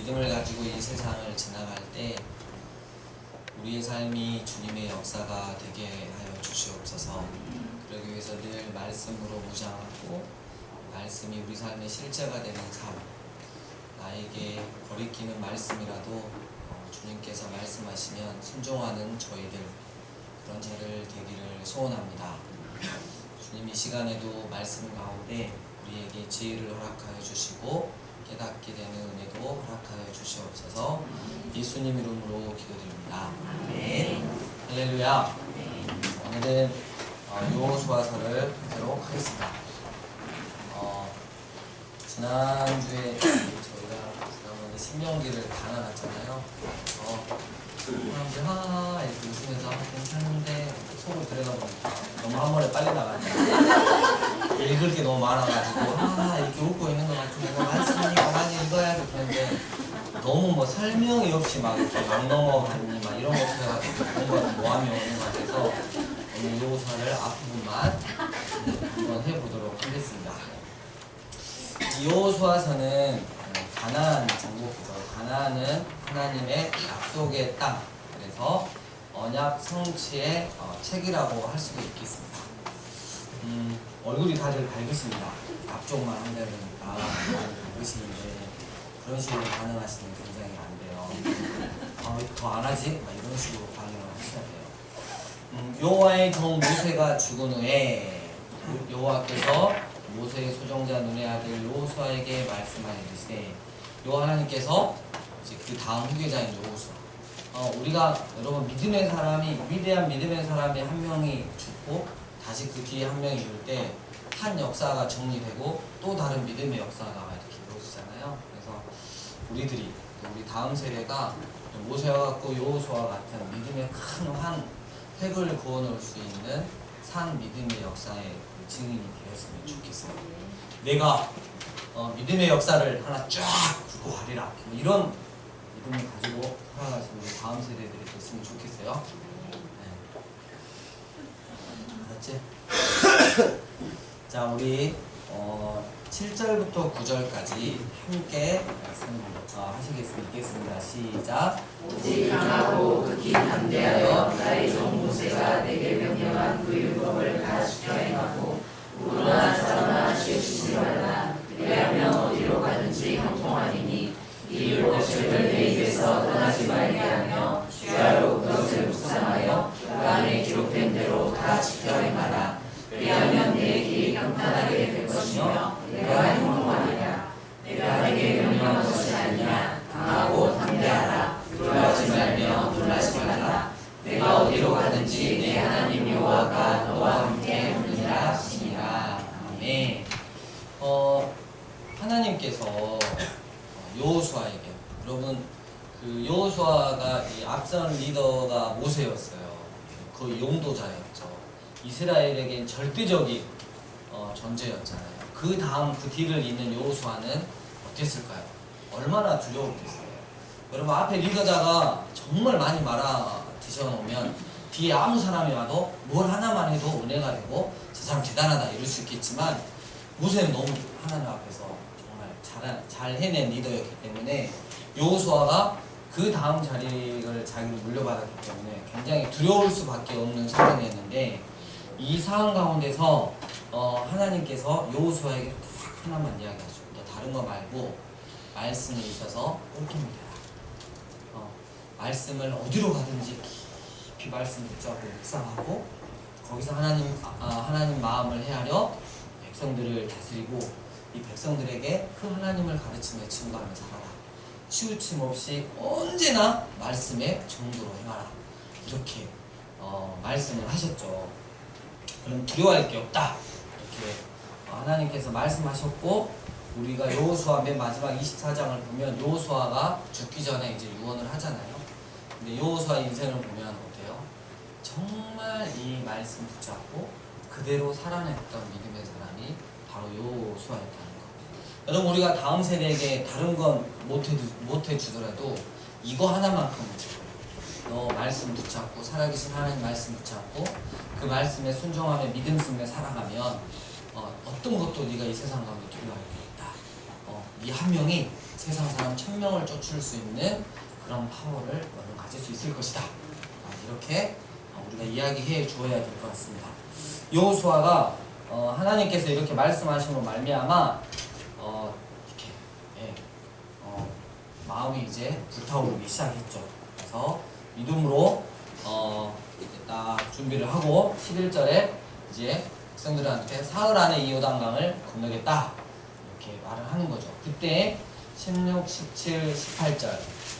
믿음을 가지고 이 세상을 지나갈 때 우리의 삶이 주님의 역사가 되게 하여 주시옵소서. 그러기 위해서 늘 말씀으로 무장하고 말씀이 우리 삶의 실제가 되는 삶, 나에게 거리끼는 말씀이라도 주님께서 말씀하시면 순종하는 저희들, 그런 자를 되기를 소원합니다. 주님 이 시간에도 말씀 가운데 우리에게 지혜를 허락하여 주시고 깨닫게 되는 은혜도 허락하여 주시옵소서. 예수님 이름으로 기도드립니다. 아멘. 할렐루야. 오늘은 여호수아서를 보도록 하겠습니다. 지난주에 저희가 지난번에 신명기를 다 나눴잖아요. 사람들 이렇게 웃으면서 괜찮은데 속으로 들여다보니까 너무 한 번에 빨리 나가니까 읽을 게 너무 많아가지고 이렇게 웃고 있는 것 같은데 말씀이니까 많이 읽어야지. 그런데 너무 뭐 설명이 없이 막 이렇게 막 넘어가니 막 이런 거 해가지고 뭔가 모함이 오는 것 같아서 오늘 여호수아를 앞부분만 한번 해보도록 하겠습니다. 이 여호수아서는 가나안 정복기죠. 가나안은 하나님의 약속의 땅, 그래서 언약 성취의 책이라고 할 수도 있겠습니다. 얼굴이 다들 밝으십니다. 앞쪽만 한다면 밝으시는데 그런 식으로 반응하시면 굉장히 안 돼요. 왜 더 안 하지? 이런 식으로 반응을 하셔야 돼요. 여호와의 종 모세가 죽은 후에 여호와께서 모세의 소정자 눈의 아들 여호수아에게 말씀하시되, 여호와 하나님께서 이제 그 다음 후계자인 여호수아, 우리가 여러분 믿음의 사람이, 위대한 믿음의 사람이 한 명이 죽고 다시 그 뒤에 한 명이 올 때 한 역사가 정리되고 또 다른 믿음의 역사가 이렇게 이루어지잖아요. 그래서 우리 다음 세대가 모세와 같고 여호수아와 같은 믿음의 큰 한 획을 그어놓을 수 있는 산 믿음의 역사의 증인이 되었으면 좋겠어요. 내가 믿음의 역사를 하나 쫙 굴고 가리라, 이런 믿음을 가지고 살아가시는 우리 다음 세대들이 됐으면 좋겠어요. 알았지? 자, 우리 7절부터 9절까지 함께 말씀 하시겠습니다. 시작. 오직 강하고 극히 담대하여 나의 종 모세가 내게 명령한 그 율법을 다 지켜 행하고 무로나 자로나 지으시지 말라. 그리하면 어디로 가든지 형통하리니 이 율법책을 내 입에서 떠나지 말게 하며 주야로 그것을 묵상하여 그 안에 기록된 대로 다 지켜 행하라. 그리하면 내 길이 평탄하게 될 것이며 내가 형통하리라. 내가 내게 명령한 것이 아니냐. 강하고 담대하라. 두려워하지 말며 놀라지 말라. 내가 어디로 가든지 내 하나님 여호와가 너와 함께 하느니라 하시니라. 아멘. 하나님께서 여호수아에게, 여러분 그 여호수아가 이 앞선 리더가 모세였어요. 그 용도자였죠. 이스라엘에겐 절대적인 존재였잖아요. 그 다음 그 뒤를 잇는 여호수아는 어땠을까요? 얼마나 두려웠겠어요. 여러분 앞에 리더자가 정말 많이 말아 드셔놓으면 뒤에 아무 사람이 와도 뭘 하나만 해도 은혜가 되고 저 사람 대단하다 이럴 수 있겠지만, 모세는 너무 하나님 앞에서 정말 잘 해낸 리더였기 때문에 여호수아가 그 다음 자리를 자기를 물려받았기 때문에 굉장히 두려울 수밖에 없는 상황이었는데, 이 상황 가운데서 하나님께서 여호수아에게 딱 하나만 이야기하죠. 너 다른 거 말고 말씀에 있어서 옳게 믿어라. 말씀을 어디로 가든지 깊이 말씀 붙잡고 묵상하고 거기서 하나님 마음을 헤아려 백성들을 다스리고 이 백성들에게 그 하나님을 가르치며 증거하며 살아라. 치우침 없이 언제나 말씀에 정도로 행하라. 이렇게 말씀을 하셨죠. 그럼 두려워할 게 없다. 이렇게 하나님께서 말씀하셨고, 우리가 여호수아 맨 마지막 24장을 보면 여호수아가 죽기 전에 이제 유언을 하잖아요. 근데 여호수아 인생을 보면 어때요? 정말 이 말씀 붙잡고 그대로 살아냈던 믿음의 사람이 바로 여호수아였다는 거. 여러분 우리가 다음 세대에게 다른 건 못해주더라도 이거 하나만큼은 너 말씀 붙잡고, 살아계신 하나님 말씀 붙잡고 그 말씀에 순종하며 믿음 속에 살아가면 어떤 것도 네가 이 세상 가운데 두려워할 게 없다. 이 한 명이 세상 사람 1000명을 쫓을 수 있는 그런 파워를 너는 가질 수 있을 것이다. 이렇게 우리가 이야기해 주어야 될 것 같습니다. 여호수아가 하나님께서 이렇게 말씀하심으로 말미암아 이렇게 마음이 이제 불타오르기 시작했죠. 그래서 믿음으로 이제 딱 준비를 하고 11절에 이제 백성들한테 사흘 안에 이 요단강을 건너겠다 이렇게 말을 하는 거죠. 그때 16, 17, 18절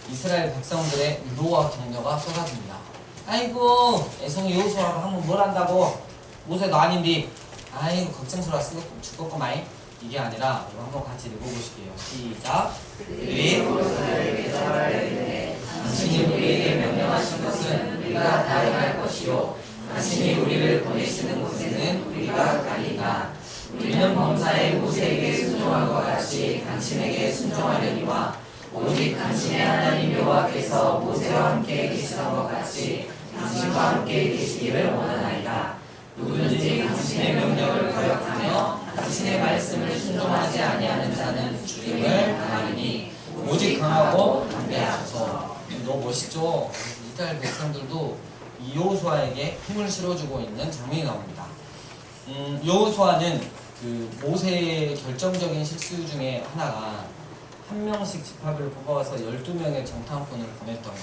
이스라엘 백성들의 위로와 격려가 쏟아집니다. 아이고 애송이 여호수아가 하면 뭘 한다고 모세도 아닌데 아이고 걱정스러워 죽겠구만 이게 아니라 이거 한번 같이 읽어보실게요. 시작. 그들이 당신이 우리에게 명령하신 것은 우리가 다행할 것이요 당신이 우리를 보내시는 곳에는 우리가 가리나 우리는 범사에 모세에게 순종한 것 같이 당신에게 순종하려니와 오직 당신의 하나님 여호와께서 모세와 함께 계시던 것 같이 당신과 함께 계시기를 원하나이다. 누구든지 당신의 명령을 거역하며 당신의 말씀을 순종하지 아니하는 자는 죽임을 당하리니 오직 강하고 담대하소서. 너무 멋있죠? 이스라엘 백성들도 이 여호수아에게 힘을 실어주고 있는 장면이 나옵니다. 여호수아는 그 모세의 결정적인 실수 중에 하나가 한 명씩 지파를 뽑아와서 12명의 정탐꾼을 보냈던 것.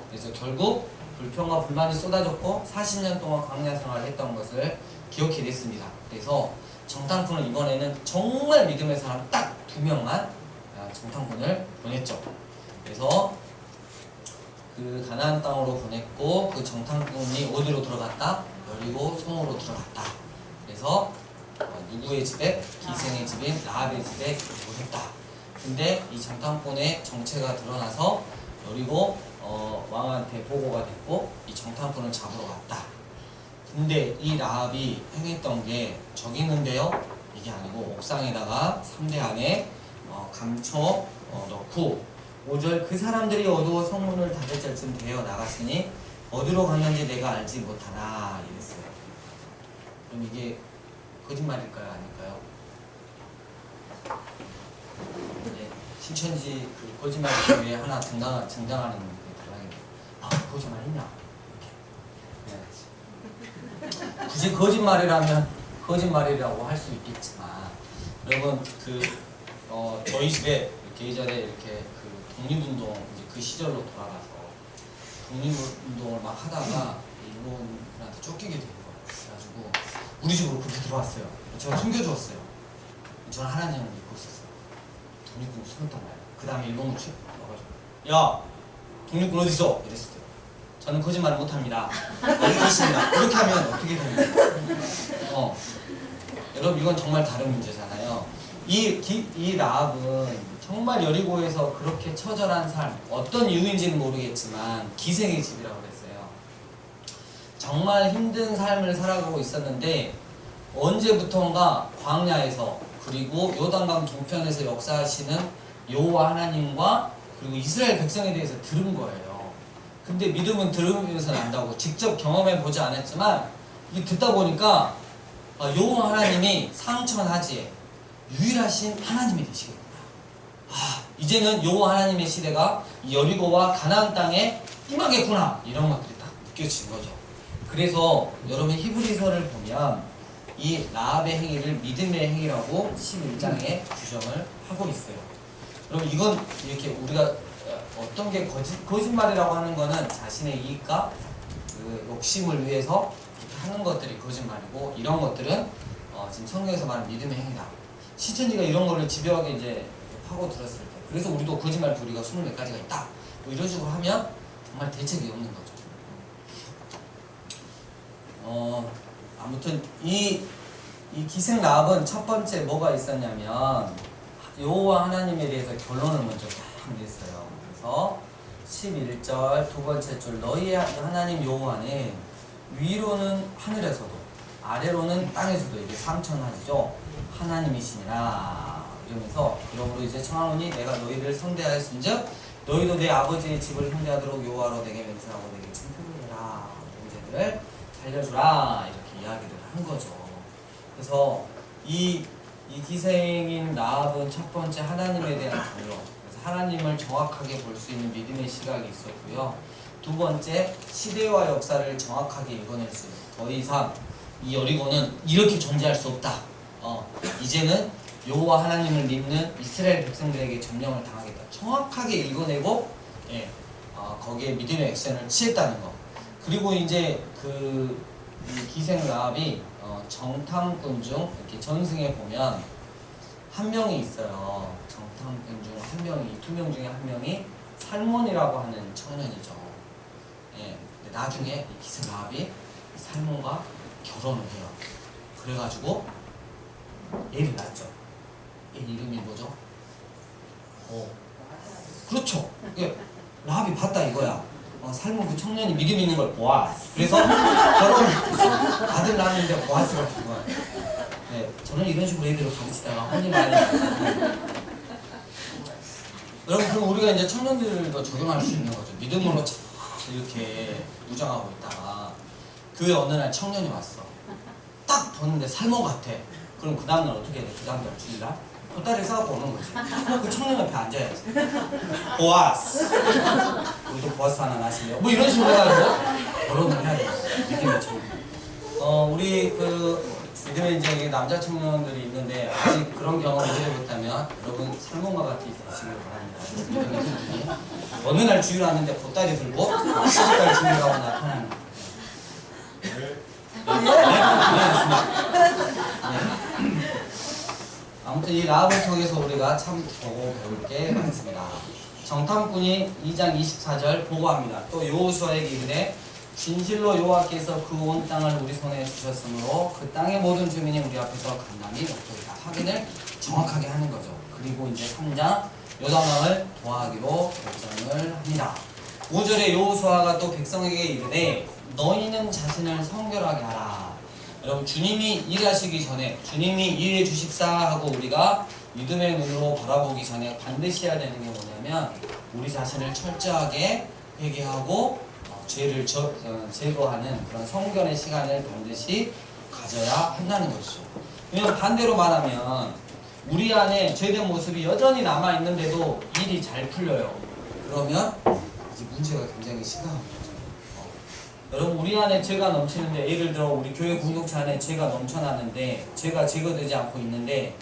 그래서 결국 불평과 불만이 쏟아졌고 40년 동안 광야 생활을 했던 것을 기억해냈습니다. 그래서 정탐꾼을 이번에는 정말 믿음의 사람 딱 2명만 정탐꾼을 보냈죠. 그래서 그 가나안 땅으로 보냈고 그 정탐꾼이 어디로 들어갔다? 여리고 성으로 들어갔다. 그래서 누구의 집에? 기생의 집인 라합의 집에 보냈다. 근데 이 정탐꾼의 정체가 드러나서 여리고 왕한테 보고가 됐고 이 정탐꾼을 잡으러 갔다. 근데 이 라합이 행했던 게 저기 있는데요? 이게 아니고 옥상에다가 삼대 안에 감초 넣고 5절 그 사람들이 어두워 성문을 닫을 때쯤 되어 나갔으니 어디로 갔는지 내가 알지 못하나 이랬어요. 그럼 이게 거짓말일까요? 아닐까요? 네, 신천지 그 거짓말 교회에 하나 등장하는 거짓말이냐? 네. 굳이 거짓말이라면 거짓말이라고 할 수 있겠지만 여러분 저희 집에 이렇게 예전에 이렇게 그 독립운동 이제 그 시절로 돌아가서 독립운동을 막 하다가 일본한테 쫓기게 된 거예요. 그래가지고 우리 집으로 그렇게 들어왔어요. 제가 숨겨주었어요. 저는 하나님을 믿고 있었어요. 독립군 숨었단 말이에요. 그 다음에 일본군 와가지고 야 독립군 어디 있어? 이랬을 때 저는 거짓말을 못합니다. 여기 계십니다. 이렇게 하면 어떻게 됩니까? 여러분 이건 정말 다른 문제잖아요. 이 라합은 정말 여리고에서 그렇게 처절한 삶, 어떤 이유인지는 모르겠지만 기생의 집이라고 그랬어요. 정말 힘든 삶을 살아가고 있었는데 언제부턴가 광야에서 그리고 요단강 동편에서 역사하시는 여호와 하나님과 그리고 이스라엘 백성에 대해서 들은 거예요. 근데 믿음은 들으면서 난다고 직접 경험해 보지 않았지만 이 듣다 보니까 여호와 하나님이 상천하지에 유일하신 하나님이 되시겠구나. 이제는 여호와 하나님의 시대가 여리고와 가나안 땅에 임하겠구나. 이런 것들이 딱 느껴진 거죠. 그래서 여러분 히브리서를 보면 이 라합의 행위를 믿음의 행위라고 11장에 규정을 하고 있어요. 그럼 이건 이렇게 우리가 어떤 게 거짓말이라고 하는 거는 자신의 이익과 그 욕심을 위해서 하는 것들이 거짓말이고 이런 것들은 지금 성경에서 말하는 믿음의 행위다. 신천지가 이런 거를 집요하게 이제 파고들었을 때 그래서 우리도 거짓말 부리가 24가지가 있다. 뭐 이런 식으로 하면 정말 대책이 없는 거죠. 아무튼 이 기생 라합은 첫 번째 뭐가 있었냐면 여호와 하나님에 대해서 결론을 먼저 딱 냈어요. 그래서 11절 두 번째 줄 너희의 하나님 여호와는 위로는 하늘에서도 아래로는 땅에서도 이게 삼천하지죠. 하나님이시니라 이러면서 그러므로 이제 청하노니 내가 너희를 성대하였은즉 너희도 내 아버지의 집을 성대하도록 여호와로 내게 맹세하고 내게 칭표를 해라. 문제들을 살려주라 이렇게 이야기를 한 거죠. 그래서 이 이 기생인 라합은 첫 번째 하나님에 대한 경험, 그래서 하나님을 정확하게 볼 수 있는 믿음의 시각이 있었고요. 두 번째, 시대와 역사를 정확하게 읽어낼 수 있는, 더 이상 이 여리고는 이렇게 존재할 수 없다. 이제는 여호와 하나님을 믿는 이스라엘 백성들에게 점령을 당하겠다. 정확하게 읽어내고, 거기에 믿음의 액션을 취했다는 거. 그리고 이제 이 기생 라합이 정탐꾼 중 이렇게 전승에 보면 한 명이 있어요. 정탐꾼 중 한 명이, 두 명 중에 한 명이 살몬이라고 하는 청년이죠. 근데 나중에 이 기생 라합이 살몬과 결혼을 해요. 그래가지고 얘를 낳죠. 얘 이름이 뭐죠? 그렇죠. 라합이 봤다 이거야. 살몬 그 청년이 믿음 있는 걸 보았어. 그래서 결혼 아들 낳았는데 보았스가 된 거야. 네, 저는 이런 식으로 애들을 가르치다가 혼이 많이 나요. 여러분, 그럼 우리가 이제 청년들도 적용할 수 있는 거죠. 믿음으로 이렇게 무장하고 있다가 그 어느 날 청년이 왔어. 딱 보는데 살몬 같아. 그럼 그 다음날 어떻게 해야 돼? 그 다음날 주일날? 보따리 싸갖고 오는 거지. 그 청년 옆에 앉아야지. 보아스. 우리도 보아스 하나 나실래요? 뭐 이런 식으로 해가지고 결혼을 해야 돼. 믿음의 청년. 우리 믿음의 이제 남자 청년들이 있는데 아직 그런 경험을 해보셨다면 여러분 살몬과 같이 있으시길 바랍니다. 믿음의 수준이. 어느 날 주일 왔는데 보따리 들고 시집갈 준비하고 나타나는 거예요. 아무튼 이 라합을 통해서 우리가 참 보고 배울 게 많습니다. 정탐꾼이 2장 24절 보고합니다. 또 여호수아에게 이르되 진실로 여호와께서 그 온 땅을 우리 손에 주셨으므로 그 땅의 모든 주민이 우리 앞에서 간담이 없도다. 확인을 정확하게 하는 거죠. 그리고 이제 3장 요단강을 도하기로 결정을 합니다. 5절에 여호수아가 또 백성에게 이르되 너희는 자신을 성결하게 하라. 여러분, 주님이 일하시기 전에 주님이 일해 주십사 하고 우리가 믿음의 눈으로 바라보기 전에 반드시 해야 되는 게 뭐냐면 우리 자신을 철저하게 회개하고 죄를 제거하는 그런 성결의 시간을 반드시 가져야 한다는 것이죠. 왜냐하면 반대로 말하면 우리 안에 죄된 모습이 여전히 남아있는데도 일이 잘 풀려요. 그러면 이제 문제가 굉장히 심각합니다. 여러분, 우리 안에 죄가 넘치는데, 예를 들어 우리 교회 공동체 안에 죄가 넘쳐나는데 죄가 제거되지 않고 있는데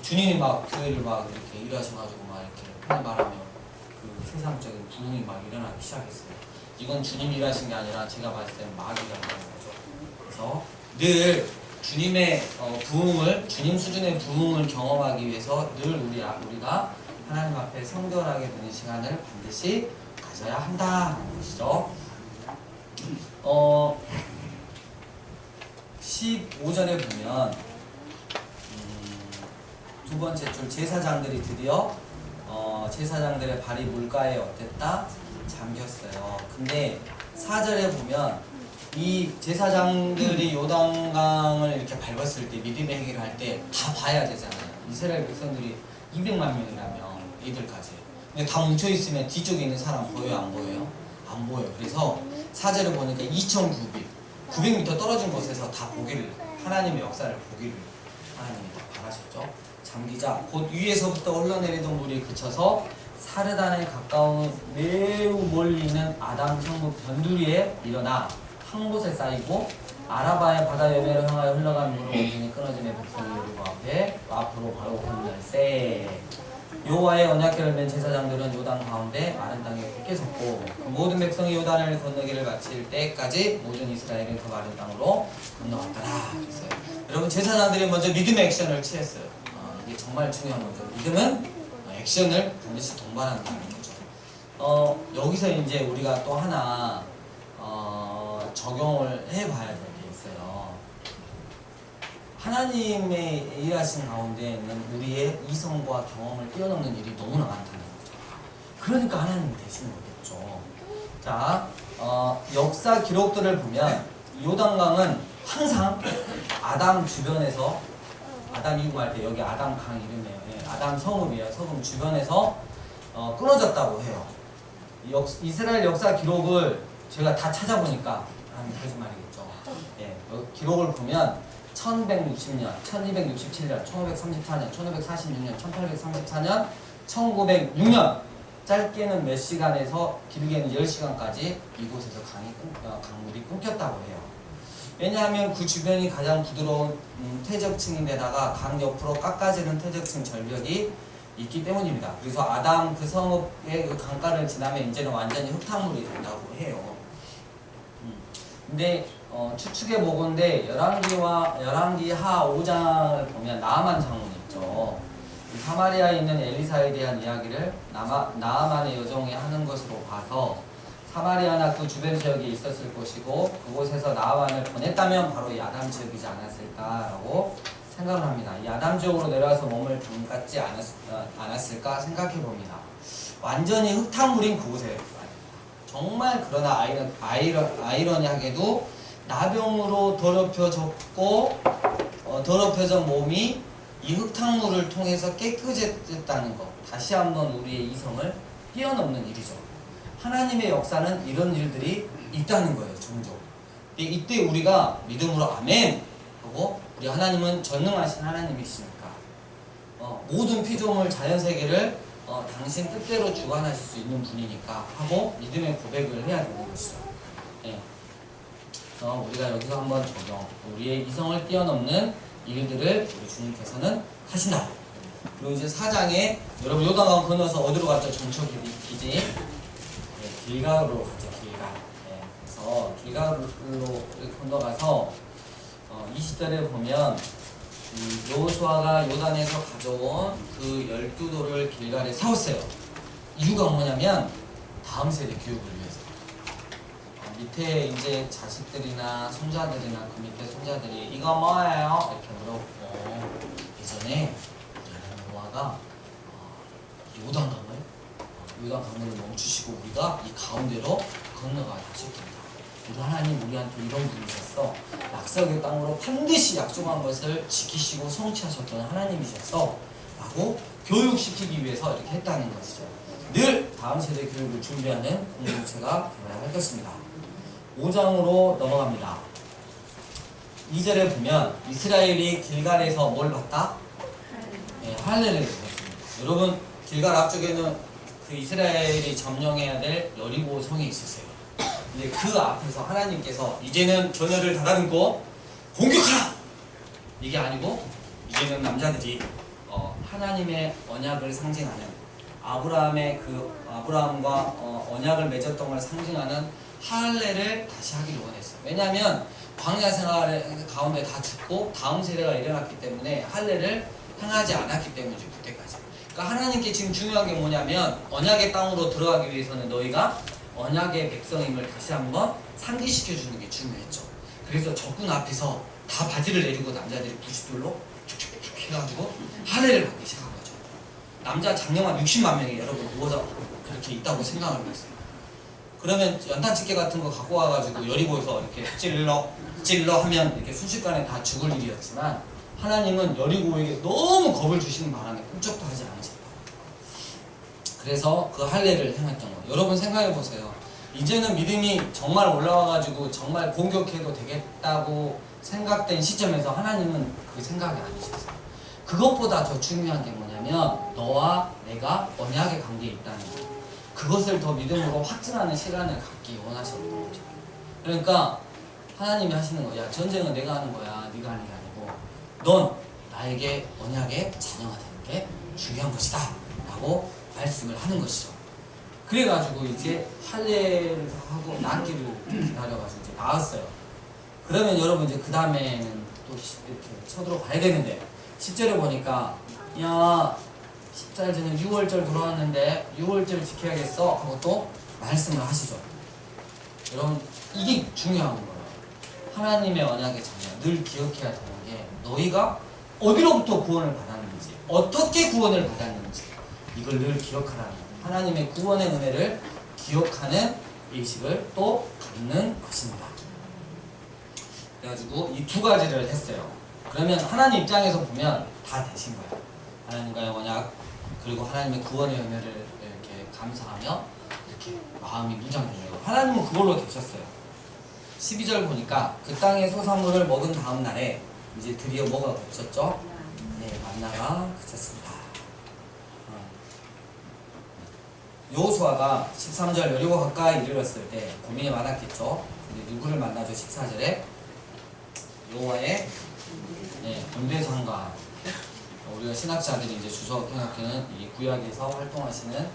주님이 막 교회를 막 이렇게 일하셔가지고 막 이렇게 흔히 말하면 그 세상적인 부흥이 막 일어나기 시작했어요. 이건 주님이 일하신 게 아니라 제가 봤을 때는 마귀가 일하는 거죠. 그래서 늘 주님의 부흥을, 주님 수준의 부흥을 경험하기 위해서 늘 우리가 하나님 앞에 성결하게 되는 시간을 반드시 가져야 한다는 것이죠. 15절에 보면 두 번째 줄 제사장들이 드디어 제사장들의 발이 물가에 어땠다? 잠겼어요. 근데 4절에 보면 이 제사장들이 요단강을 이렇게 밟았을 때 믿음의 행위를 할 때 다 봐야 되잖아요. 이스라엘 백성들이 200만 명이라면 이들까지. 근데 다 뭉쳐있으면 뒤쪽에 있는 사람 보여요? 안 보여요? 안 보여요. 그래서 4절을 보니까 900m 떨어진 곳에서 다 보기를, 하나님의 역사를 보기를 하나님이 다 바라셨죠. 잠기자 곧 위에서부터 흘러내리던 물이 그쳐서 사르단에 가까운 매우 멀리 있는 아담 성읍 변두리에 일어나 한 곳에 쌓이고 아라바의 바다 여면을 향하여 흘러간 물을 온전히 끊어짐에 백성이 여리고 앞으로 바로 건널세. 여호와의 언약궤를 맨 제사장들은 요단 가운데 마른 땅에 굳게 섰고 그 모든 백성이 요단을 건너기를 마칠 때까지 모든 이스라엘은 그 마른 땅으로 건너갔더라. 그랬어요. 여러분, 제사장들이 먼저 믿음의 액션을 취했어요. 이게 정말 중요한 거죠. 믿음은 액션을 반드시 동반한다는 거죠. 여기서 이제 우리가 또 하나 적용을 해봐야 될 게 있어요. 하나님의 일하신 가운데에는 우리의 이성과 경험을 뛰어넘는 일이 너무나 많다는 거죠. 그러니까 하나님이 되시는 거겠죠. 자, 역사 기록들을 보면 요단강은 항상 아담 주변에서, 아담 이구할 때 여기 아담 강 이름이에요. 아담 성읍이에요. 성읍 주변에서 끊어졌다고 해요. 이스라엘 역사 기록을 제가 다 찾아보니까 거짓말이겠죠. 기록을 보면 1160년, 1267년, 1534년, 1546년, 1834년, 1906년. 짧게는 몇 시간에서 길게는 10시간까지 이곳에서 강물이 끊겼다고 해요. 왜냐하면 그 주변이 가장 부드러운 퇴적층인데다가 강 옆으로 깎아지는 퇴적층 절벽이 있기 때문입니다. 그래서 아담 그 성읍의 그 강가를 지나면 이제는 완전히 흙탕물이 된다고 해요. 근데 추측해 보건대 열왕기 하 5장을 보면 나아만 장군 있죠. 사마리아에 있는 엘리사에 대한 이야기를 나아만의 여종이 하는 것으로 봐서 사마리아나 그 주변 지역에 있었을 것이고 그곳에서 나아만을 보냈다면 바로 이 아담 지역이지 않았을까라고 생각을 합니다. 이 아담 지역으로 내려와서 몸을 담갔지 않았을까 생각해 봅니다. 완전히 흙탕물인 그곳에 정말 그러나 아이러니하게도 나병으로 더럽혀진 몸이 이 흙탕물을 통해서 깨끗해졌다는 것, 다시 한번 우리의 이성을 뛰어넘는 일이죠. 하나님의 역사는 이런 일들이 있다는 거예요, 종종. 이때 우리가 믿음으로 아멘 하고, 우리 하나님은 전능하신 하나님이시니까 모든 피조물 자연세계를 당신 뜻대로 주관하실 수 있는 분이니까 하고 믿음의 고백을 해야 되는 것이죠. 네. 우리가 여기서 한번 적용, 우리의 이성을 뛰어넘는 일들을 우리 주님께서는 하신다. 그리고 이제 4장에 여러분 요단강 건너서 어디로 갔죠? 전초기지? 네, 길가로 갔죠. 길가. 네, 그래서 길가로 건너가서 20절에 보면 여호수아가 요단에서 가져온 그 12돌을 길가에 세웠어요. 이유가 뭐냐면 다음 세대 교육을 위해서. 밑에 이제 자식들이나 손자들이나 그 밑에 손자들이 이거 뭐예요? 이렇게 물어보고 예전에 여호와가 요단강을 멈추시고 우리가 이 가운데로 건너가야 하셨습니다. 우리 하나님 우리한테 이런 분이셨어. 약속의 땅으로 반드시 약속한 것을 지키시고 성취하셨던 하나님이셨어 라고 교육시키기 위해서 이렇게 했다는 것이죠. 늘 다음 세대 교육을 준비하는 공동체가 되어야 할 것입니다. 5장으로 넘어갑니다. 2절에 보면 이스라엘이 길갈에서 뭘 봤다? 네, 할례를 드렸습니다. 여러분 길갈 앞쪽에는 그 이스라엘이 점령해야 될 여리고 성이 있었어요. 근데 그 앞에서 하나님께서 이제는 전열을 다다듬고 공격하라! 이게 아니고 이제는 남자들이 하나님의 언약을 상징하는 아브라함과 언약을 맺었던 걸 상징하는 할례를 다시 하기를 원했어요. 왜냐하면 광야 생활 가운데 다 죽고 다음 세대가 일어났기 때문에 할례를 행하지 않았기 때문이죠. 그때까지. 그러니까 하나님께 지금 중요한 게 뭐냐면 언약의 땅으로 들어가기 위해서는 너희가 언약의 백성임을 다시 한번 상기시켜 주는 게 중요했죠. 그래서 적군 앞에서 다 바지를 내리고 남자들이 부싯돌로 툭툭툭 해가지고 할례를 받기 시작한 거죠. 남자 장령한 60만 명이 여러분 모여서 그렇게 있다고 생각을 했어요. 그러면 연탄집게 같은 거 갖고 와가지고 여리고에서 이렇게 찔러 하면 이렇게 순식간에 다 죽을 일이었지만 하나님은 여리고에게 너무 겁을 주시는 바람에 꿈쩍도 하지 않으셨다. 그래서 그 할례를 행했던 거. 여러분 생각해 보세요. 이제는 믿음이 정말 올라와가지고 정말 공격해도 되겠다고 생각된 시점에서 하나님은 그 생각이 아니셨어요. 그것보다 더 중요한 게 뭐냐면 너와 내가 언약의 관계에 있다는 거. 그것을 더 믿음으로 확증하는 시간을 갖기 원하셨던 거죠. 그러니까 하나님이 하시는 거야. 전쟁은 내가 하는 거야. 네가 하는 게 아니고 넌 나에게 언약의 자녀가 되는 게 중요한 것이다 라고 말씀을 하는 것이죠. 그래가지고 이제 할례를 하고 낫기를 기다려가지고 이제 나왔어요. 그러면 여러분 이제 그 다음에는 또 이렇게 쳐들어가야 되는데 10절에 보니까 야 10달 전에 6월절 돌아왔는데 6월절 지켜야겠어 하고 또 말씀을 하시죠. 여러분 이게 중요한 거예요. 하나님의 언약의 자녀 늘 기억해야 되는 게 너희가 어디로부터 구원을 받았는지 어떻게 구원을 받았는지 이걸 늘 기억하라는 거예요. 하나님의 구원의 은혜를 기억하는 의식을 또 갖는 것입니다. 그래가지고 이 두 가지를 했어요. 그러면 하나님 입장에서 보면 다 되신 거예요. 하나님과의 언약 그리고 하나님의 구원의 은혜를 이렇게 감사하며 이렇게 마음이 무장되네요. 하나님은 그걸로 되셨어요. 12절 보니까 그 땅의 소산물을 먹은 다음 날에 이제 드디어 뭐가 그쳤죠? 네, 만나가 그쳤습니다. 여호수아가 13절 여리고 가까이 이르렀을 때 고민이 많았겠죠. 근데 누구를 만나죠? 14절에 여호와의 군대 장관. 우리가 신학자들이 이제 주석 생각하는 이 구약에서 활동하시는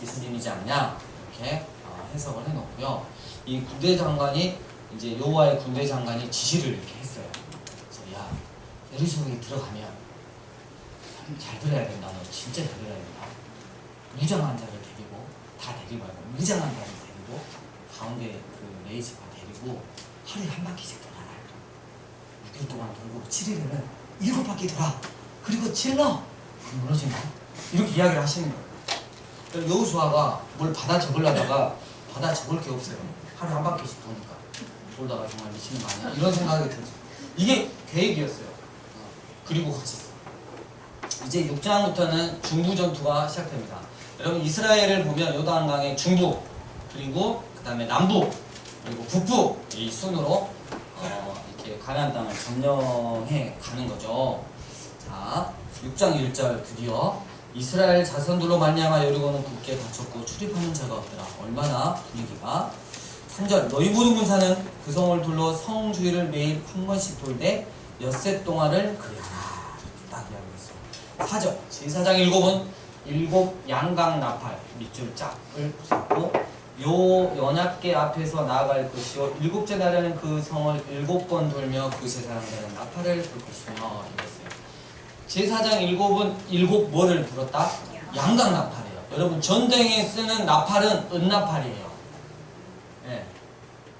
예수님이지 않냐 이렇게 해석을 해놓고요. 이 군대 장관이 이제 여호와의 군대 장관이 지시를 이렇게 했어요. 그래서 야 예루살렘에 들어가면 잘 들어야 된다. 너 진짜 잘 들어야 된다. 무장한 자를 데리고 다 데리고 말고 무장한 자를 데리고 가운데 그 레이스가 데리고 하루에 한 바퀴씩 돌아라. 6일 동안 돌고 7일에는 7바퀴 돌아. 그리고 질러! 무너진다. 이렇게 이야기를 하시는 거예요. 여호수아가 뭘 받아 적으려다가 받아 적을 게 없어요. 하루에 한 바퀴씩 도니까. 돌다가 정말 미치는 거 아니야? 이런 생각이 들었어요. 이게 계획이었어요. 그리고 가셨어요. 이제 6장부터는 중부 전투가 시작됩니다. 여러분 이스라엘을 보면 요단강의 중부 그리고 그 다음에 남부 그리고 북부 이 순으로 이렇게 가나안 땅을 점령해 가는 거죠. 자, 6장 1절 드디어 이스라엘 자손들로 말미암아 여리고는 굳게 닫혔고 출입하는 자가 없더라. 얼마나 분위기가. 3절 너희 모든 군사는 그 성을 둘러 성 주위를 매일 한 번씩 돌되 엿새 동안을 그리하라. 딱 이야기했어요. 4절 제사장 7은 7 양각 나팔 밑줄 짝을 잡고 요 연합계 앞에서 나아갈 것이요 7째 날에는 그 성을 7번 돌며 그 제사장들은 나팔을 불 것이며 이랬어요. 제사장 7은 7 뭐를 불었다? 양각 나팔이에요. 여러분 전쟁에 쓰는 나팔은 은나팔이에요. 네.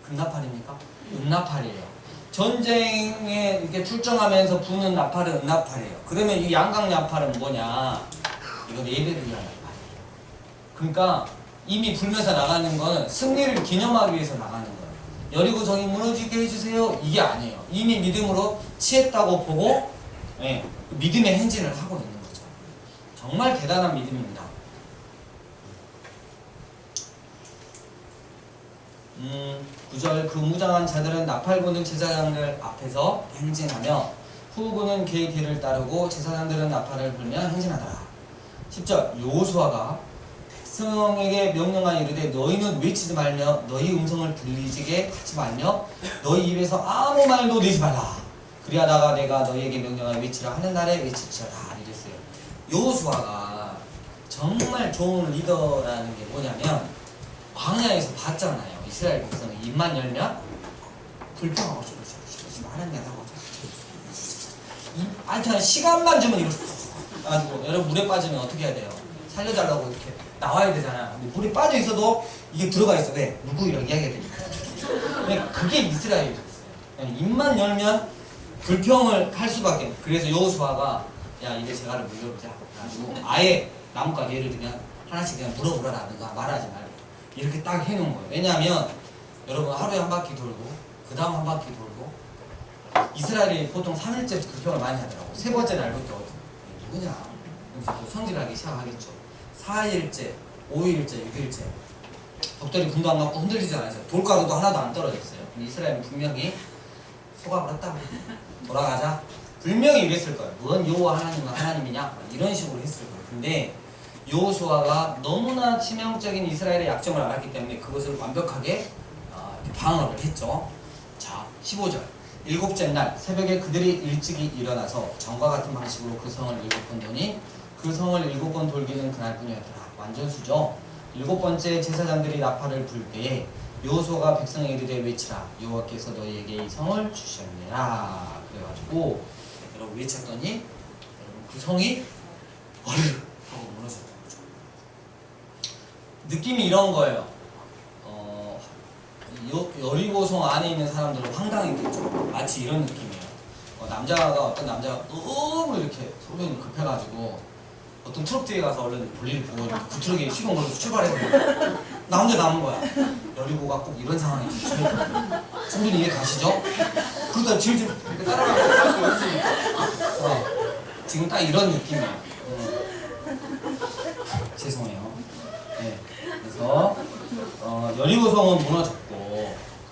금나팔입니까? 은나팔이에요. 전쟁에 이렇게 출정하면서 부는 나팔은 은나팔이에요. 그러면 이 양각 나팔은 뭐냐? 이건 예배를 위한 나팔이에요. 그러니까 이미 불면서 나가는 거는 승리를 기념하기 위해서 나가는 거예요. 여리고 성이 무너지게 해주세요. 이게 아니에요. 이미 믿음으로 취했다고 보고 믿음의 행진을 하고 있는 거죠. 정말 대단한 믿음입니다. 9절 그 무장한 자들은 나팔 부는 제사장들 앞에서 행진하며 후군은 그의 뒤를 따르고 제사장들은 나팔을 불며 행진하더라. 10절 여호수아가 백성에게 명령하여 이르되 너희는 외치지 말며 너희 음성을 들리지게 하지 말며 너희 입에서 아무 말도 내지 말라. 그리하다가 내가 너희에게 명령하여 외치라 하는 날에 외칠지어다. 이랬어요. 여호수아가 정말 좋은 리더라는 게 뭐냐면 광야에서 봤잖아요. 이스라엘 백성이 입만 열면 불평하고 말하는 게 하고 아니 시간만 주면 이거 가지고 여러분 물에 빠지면 어떻게 해야 돼요? 살려달라고 이렇게 나와야 되잖아요. 근데 물에 빠져 있어도 이게 들어가 있어. 왜? 누구 이렇게 이야기해야 되니까. 그게 이스라엘이었어요. 입만 열면 불평을 할 수밖에. 그래서 여호수아가 야 이제 제가를 물려보자. 가지고 아예 나뭇가지 예를 들면 하나씩 그냥 물어보라라든가 말하지 말고 이렇게 딱 해놓은 거예요. 왜냐하면 여러분 하루에 한 바퀴 돌고 그 다음 한 바퀴 돌고 이스라엘이 보통 3일째 불평을 많이 하더라고. 세 번째 날부터 누구냐? 그래서 또 성질하기 시작하겠죠. 4일째, 5일째, 6일째 벽돌이 군도 안 맞고 흔들리지 않았어요. 돌가루도 하나도 안 떨어졌어요. 근데 이스라엘은 분명히 속아버렸다. 돌아가자. 분명히 이랬을 거예요. 뭔 여호와 하나님이냐? 이런 식으로 했을 거예요. 근데 여호수아가 너무나 치명적인 이스라엘의 약점을 알았기 때문에 그것을 완벽하게 방어를 했죠. 자, 15절. 7째 날 새벽에 그들이 일찍이 일어나서 전과 같은 방식으로 그 성을 7번 도니 그 성을 7번 돌기는 그날뿐이었더라. 완전수죠. 7번째 제사장들이 나팔을 불 때에 여호수아가 백성에게 이르되 외치라. 여호와께서 너희에게 이 성을 주셨느니라. 그래가지고 여러분 외쳤더니 여러분 그 성이 어르르 하고 무너졌던 거죠. 느낌이 이런 거예요. 여리고성 안에 있는 사람들은 황당했겠죠. 마치 이런 느낌이에요. 어떤 남자가 너무 이렇게 소변이 급해가지고 어떤 트럭 뒤에 가서 얼른 볼일을 보고 그 트럭에 시동 걸어서 출발해서 나 혼자 남은 거야. 여리고가 꼭 이런 상황이지. 충분히 이해 가시죠? 그러다 질질 이렇게 따라가고 할 수 있으니까 지금 딱 이런 느낌이에요. 죄송해요. 네. 그래서 여리고성은 무너졌고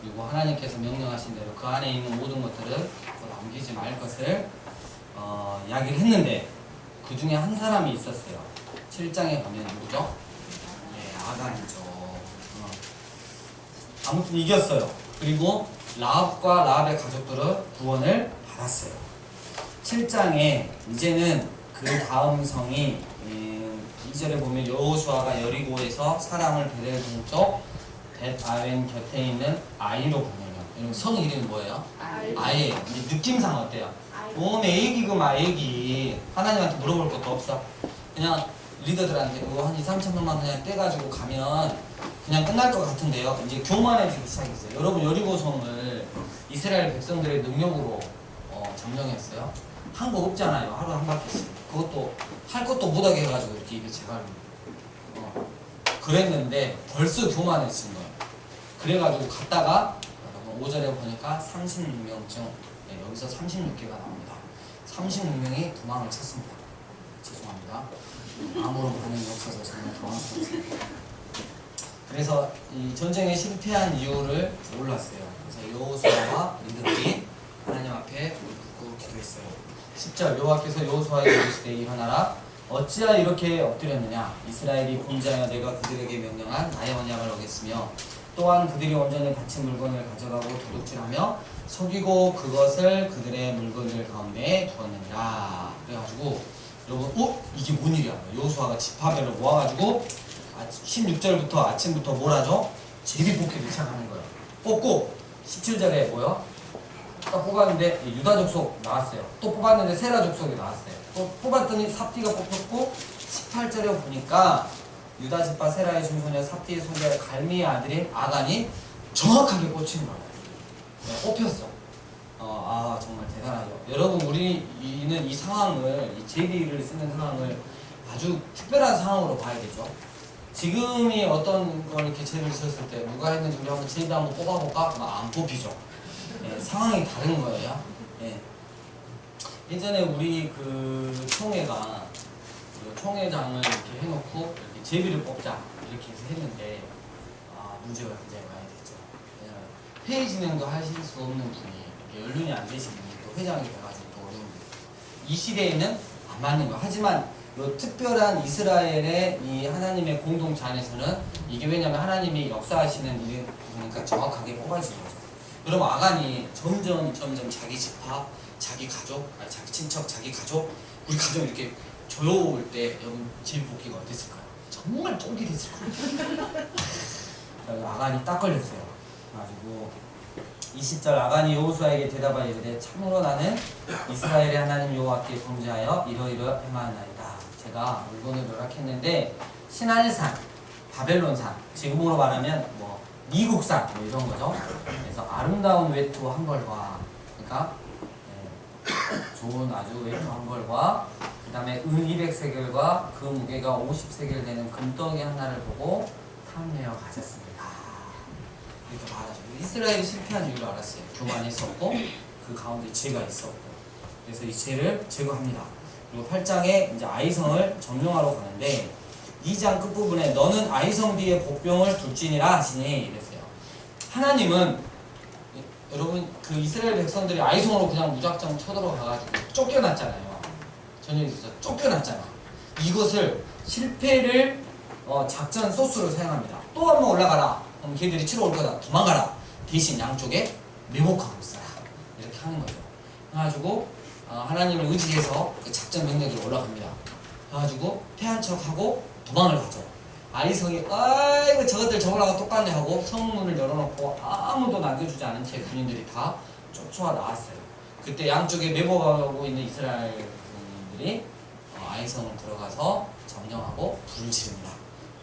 그리고 하나님께서 명령하신 대로 그 안에 있는 모든 것들을 남기지 다루지 말 것을 이야기를 했는데 그 중에 한 사람이 있었어요. 7장에 가면 누구죠? 네, 아간이죠. 아무튼 이겼어요. 그리고 라합과 라합의 가족들은 구원을 받았어요. 7장에 이제는 그 다음 성이 2절에 보면 여호수아가 여리고에서 사람을 베델 동쪽 벳아웬 곁에 있는 아이로 보내요. 성 이름이 뭐예요? 아이예요. 이제 느낌상 어때요? 애기금 애기. 하나님한테 물어볼 것도 없어. 그냥 리더들한테 그거 한 2, 3천명만 그냥 떼가지고 가면 그냥 끝날 것 같은데요. 이제 교만해지기 시작했어요. 여러분 여리고성을 이스라엘 백성들의 능력으로 점령했어요. 한 거 없잖아요. 하루 한 바퀴씩. 그것도 할 것도 못하게 해가지고 이렇게 입에 제가 그랬는데 벌써 교만해진 거예요. 그래가지고 갔다가 5절에 보니까 36명중 여기서 36개가 나옵니다. 36명이 도망을 쳤습니다. 죄송합니다. 아무런 반응이 없어서 정말 당황스럽습니다. 그래서 이 전쟁에 실패한 이유를 몰랐어요. 그래서 여호수아와 리더들이 하나님 앞에 묻고 기도했어요. 10절 여호와께서 여호수아에게 이르시되 일어나라 어찌하여 이렇게 엎드렸느냐 이스라엘이 범죄하여 내가 그들에게 명령한 나의 언약을 어겼으며 또한 그들이 온전히 바친 물건을 가져가고 도둑질하며 속이고 그것을 그들의 물건들 가운데 두었느니라. 그래가지고 여러분 이게 뭔 일이야. 여호수아가 지파별로 모아가지고 16절부터 아침부터 뭘 하죠? 제비뽑기를 시작하는 거예요. 뽑고 17절에 뭐요? 딱 뽑았는데 유다 족속 나왔어요. 또 뽑았는데 세라 족속이 나왔어요. 또 뽑았더니 삽디가 뽑혔고 18절에 보니까 유다 지파 세라의 중소녀 삽디의 손자 갈미의 아들인 아간이 정확하게 꽂힌 거예요. 네, 뽑혔어. 정말 대단하죠. 여러분 우리는 이 상황을 이 제비를 쓰는 상황을 아주 특별한 상황으로 봐야겠죠. 지금이 어떤 걸 이렇게 제비를 썼을 때 누가 했는지 우리 한번 제비 한번 뽑아볼까? 안 뽑히죠. 상황이 다른 거예요. 예전에 우리 그 총회가 총회장을 이렇게 해놓고 이렇게 제비를 뽑자 이렇게 해서 했는데 문제가 굉장히 많이 됐죠. 왜냐면 회의 진행도 하실 수 없는 분이 연륜이 안 되신 분이 또 회장이 돼가지고 또 어려운 거예요. 이 시대에는 안 맞는 거예요. 하지만 요 특별한 이스라엘의 이 하나님의 공동체 안에서는 이게 왜냐면 하나님이 역사하시는 일이니까 정확하게 뽑아지는 거죠. 여러분 아간이 점점 자기 지파, 자기 가족, 자기 친척, 자기 가족, 우리 가족 이렇게 조여올 때 여러분 제비뽑기가 어땠을까요? 정말 똥이 됐을 거예요. 아간이 딱 걸렸어요. 그래가지고 20절 아간이 여호수아에게 대답하여 이르되 참으로 나는 이스라엘의 하나님 여호와께 범죄하여 이러이러 행하나이다. 제가 물건을 노력했는데 신할산, 바벨론산, 지금으로 말하면 뭐 미국산 뭐 이런 거죠. 그래서 아름다운 외투 한 벌과 그러니까 좋은 아주 외투 한 벌과 그 다음에 은 200세겔과 그 무게가 50세겔 되는 금덩이 하나를 보고 탐내어 가졌습니다. 이렇게 말하죠. 이스라엘이 실패한 이유를 알았어요. 교만했었고 그 가운데 죄가 있었고 그래서 이 죄를 제거합니다. 그리고 8장에 이제 아이성을 점령하러 가는데 2장 끝부분에 너는 아이성 뒤에 복병을 둘지니라 하시니 이랬어요. 하나님은 여러분 그 이스라엘 백성들이 아이성으로 그냥 무작정 쳐들어가가지고 쫓겨났잖아요. 전쟁에서 쫓겨났잖아. 이것을 실패를 작전 소스로 사용합니다. 또 한 번 올라가라. 그럼 걔들이 치러 올 거다. 도망가라. 대신 양쪽에 매복하고 있어라. 이렇게 하는 거죠. 그래가지고 하나님을 의지해서 그 작전 명령으로 올라갑니다. 그래가지고 패한 척하고 도망을 가죠. 아이성이 아이고 저것들 저거랑 똑같네 하고 성문을 열어놓고 아무도 남겨주지 않은 채 군인들이 다 쫓아와 나왔어요. 그때 양쪽에 매복하고 있는 이스라엘 군인들이 아이성을 들어가서 점령하고 불을 지릅니다.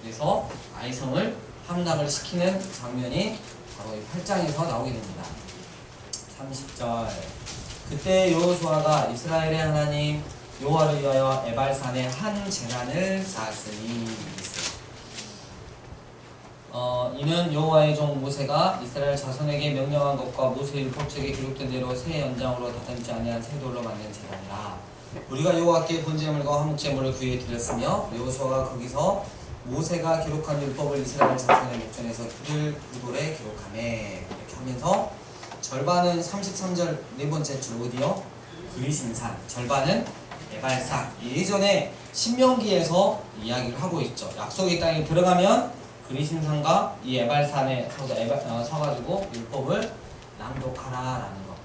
그래서 아이성을 함락을 시키는 장면이 바로 이 8장에서 나오게 됩니다. 30절 그때 여호수아가 이스라엘의 하나님 여호와를 위하여 에발산에 한 제단을 쌓았으니 이는 여호와의 종 모세가 이스라엘 자손에게 명령한 것과 모세 율법책에 기록된 대로 새 연장으로 다듬지 아니한 새 돌로 만든 제단이라. 우리가 여호와께 번제물과 화목제물을 그에게 드렸으며 여호수아가 거기서 모세가 기록한 율법을 이스라엘 자손의 목전에서 그들 돌에 기록하매. 이렇게 하면서 절반은 33절 네 번째 줄 어디요? 그리심산, 절반은 에발산. 예전에 신명기에서 이야기를 하고 있죠. 약속의 땅에 들어가면 그리심산과 이 에발산에 서가지고 율법을 낭독하라라는 거.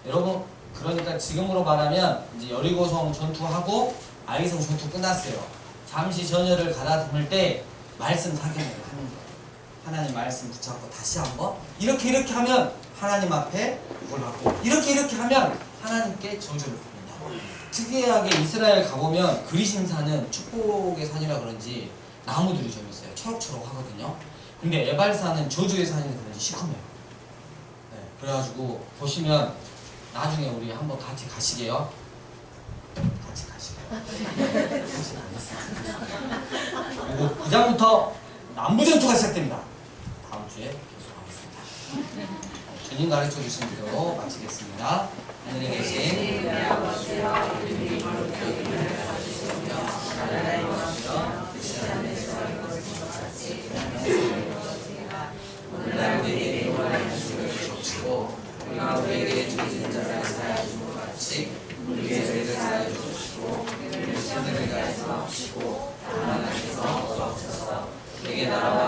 여러분, 그러니까 지금으로 말하면 이제 여리고성 전투하고 아이성 전투 끝났어요. 잠시 전열을 가다듬을 때 말씀 확인을 하는 거예요. 하나님 말씀 붙잡고 다시 한번 이렇게 하면 하나님 앞에 뭘 받고 이렇게 하면 하나님께 저주를 받는다. 특이하게 이스라엘 가보면 그리심산은 축복의 산이라 그런지 나무들이 좀 있어요. 초록초록 하거든요. 근데 에발산은 저주의 산이라 그런지 시커매요. 네, 그래가지고 보시면 나중에 우리 한번 같이 가시게요. 같이 가시게요. 그리고 그다음부터 남부전투가 시작됩니다. 다음 주에 계속하겠습니다. 주님 가르쳐 주신 대로 마치겠습니다. 하늘에 계신 우리 아버지여, 이름이 거룩하게 여겨주시며 나라의 것이여 뜻이 하늘에서 이루어진 것 같이 땅에서 이루어지리라. 오늘날 우리에게 원하는 것을 주시고 우리가 우리에게 죄진 자를 사하여 준 것 같이 우리의 죄를 사하여 주시고 우리를 시험에 들게 하지 마시고 다만 하나님께서 없어서 내게 나라와